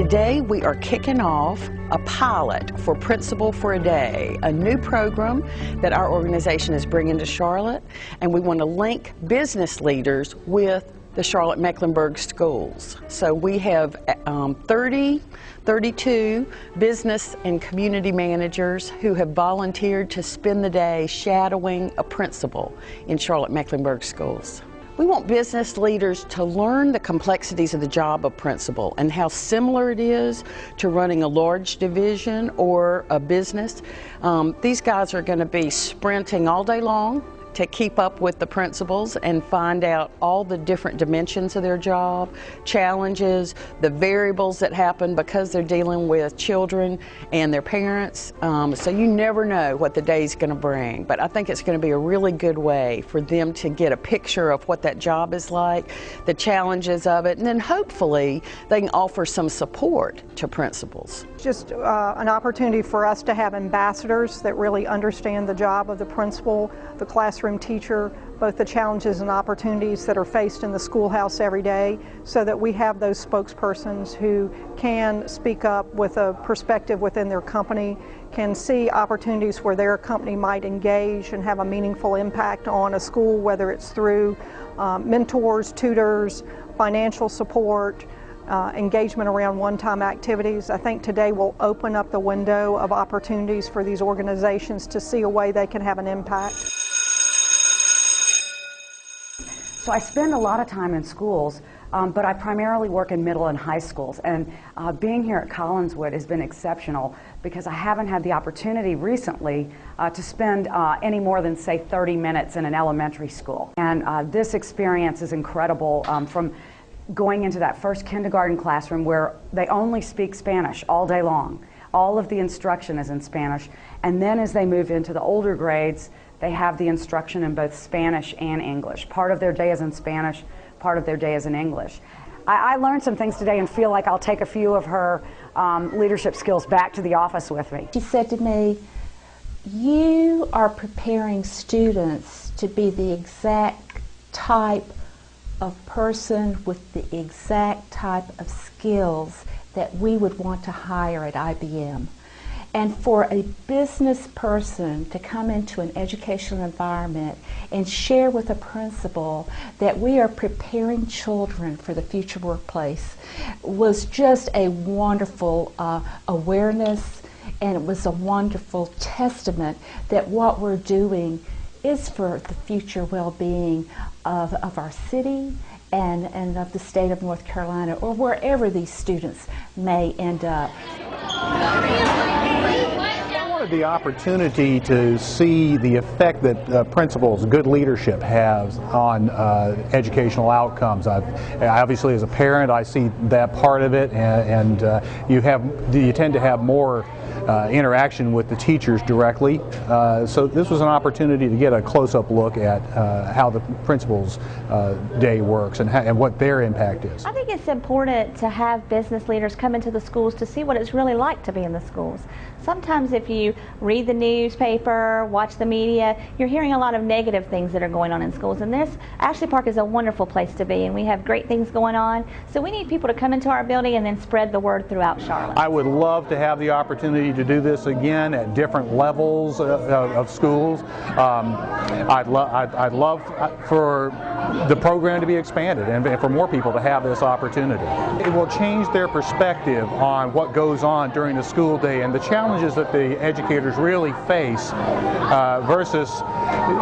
Today we are kicking off a pilot for Principal for a Day, a new program that our organization is bringing to Charlotte, and we want to link business leaders with the Charlotte-Mecklenburg Schools. So we have 32 business and community managers who have volunteered to spend the day shadowing a principal in Charlotte-Mecklenburg Schools. We want business leaders to learn the complexities of the job of principal and how similar it is to running a large division or a business. These guys are going to be sprinting all day long to keep up with the principals and find out all the different dimensions of their job, challenges, the variables that happen because they're dealing with children and their parents. So you never know what the day's going to bring, but I think it's going to be a really good way for them to get a picture of what that job is like, the challenges of it, and then hopefully they can offer some support to principals. Just an opportunity for us to have ambassadors that really understand the job of the principal, the classroom teacher, both the challenges and opportunities that are faced in the schoolhouse every day, so that we have those spokespersons who can speak up with a perspective within their company, can see opportunities where their company might engage and have a meaningful impact on a school, whether it's through mentors, tutors, financial support, engagement around one-time activities. I think today will open up the window of opportunities for these organizations to see a way they can have an impact. So I spend a lot of time in schools, but I primarily work in middle and high schools. And being here at Collinswood has been exceptional because I haven't had the opportunity recently to spend any more than, say, 30 minutes in an elementary school. And this experience is incredible, from going into that first kindergarten classroom where they only speak Spanish all day long. All of the instruction is in Spanish. And then as they move into the older grades, they have the instruction in both Spanish and English. Part of their day is in Spanish, part of their day is in English. I learned some things today and feel like I'll take a few of her leadership skills back to the office with me. She said to me, "You are preparing students to be the exact type of person with the exact type of skills that we would want to hire at IBM." And for a business person to come into an educational environment and share with a principal that we are preparing children for the future workplace was just a wonderful awareness, and it was a wonderful testament that what we're doing is for the future well-being of our city and of the state of North Carolina, or wherever these students may end up. I wanted the opportunity to see the effect that principals, good leadership has on educational outcomes. Obviously, as a parent, I see that part of it, and you tend to have more interaction with the teachers directly. So this was an opportunity to get a close-up look at how the principal's day works and what their impact is. I think it's important to have business leaders come into the schools to see what it's really like to be in the schools. Sometimes if you read the newspaper, watch the media, you're hearing a lot of negative things that are going on in schools, and this Ashley Park is a wonderful place to be, and we have great things going on. So we need people to come into our building and then spread the word throughout Charlotte. I would love to have the opportunity to do this again at different levels of schools. I'd love for the program to be expanded and for more people to have this opportunity. It will change their perspective on what goes on during the school day and the challenges that the educators really face versus,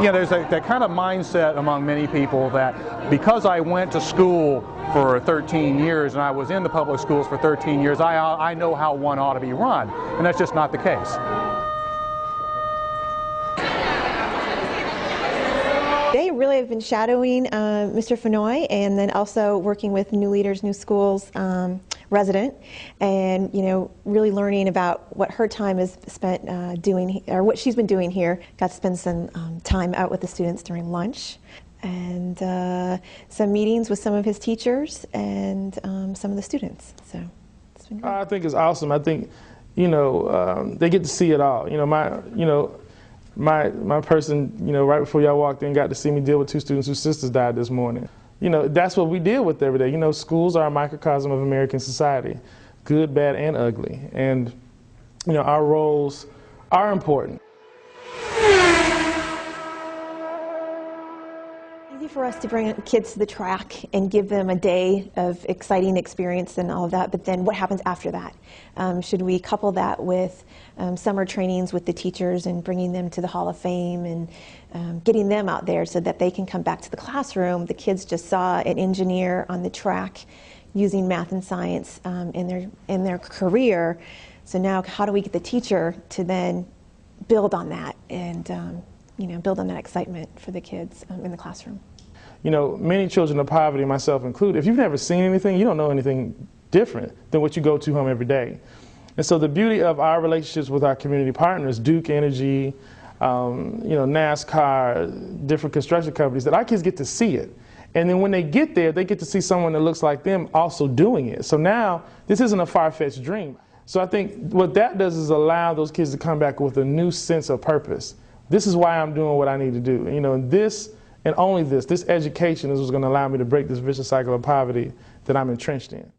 there's that kind of mindset among many people that because I went to school for 13 years and I was in the public schools for 13 years, I know how one ought to be run, and that's just not the case. They really have been shadowing Mr. Fenoy, and then also working with New Leaders, New Schools resident, and really learning about what her time is spent doing, or what she's been doing here. Got to spend some time out with the students during lunch, and some meetings with some of his teachers and some of the students. So it's been great. I think it's awesome. I think they get to see it all. My person, right before y'all walked in, got to see me deal with two students whose sisters died this morning. That's what we deal with every day. Schools are a microcosm of American society. good, bad, and ugly. And you know, our roles are important. Easy for us to bring kids to the track and give them a day of exciting experience and all of that, but then what happens after that? Should we couple that with summer trainings with the teachers and bringing them to the Hall of Fame and getting them out there so that they can come back to the classroom? The kids just saw an engineer on the track using math and science in their career. So now how do we get the teacher to then build on that and you know, build on that excitement for the kids in the classroom? You know, many children of poverty, myself included, if you've never seen anything, you don't know anything different than what you go to home every day. And so the beauty of our relationships with our community partners, Duke Energy, you know, NASCAR, different construction companies, that our kids get to see it. And then when they get there, they get to see someone that looks like them also doing it. So now, this isn't a far-fetched dream. So I think what that does is allow those kids to come back with a new sense of purpose. This is why I'm doing what I need to do. You know, this and only this education is what's going to allow me to break this vicious cycle of poverty that I'm entrenched in.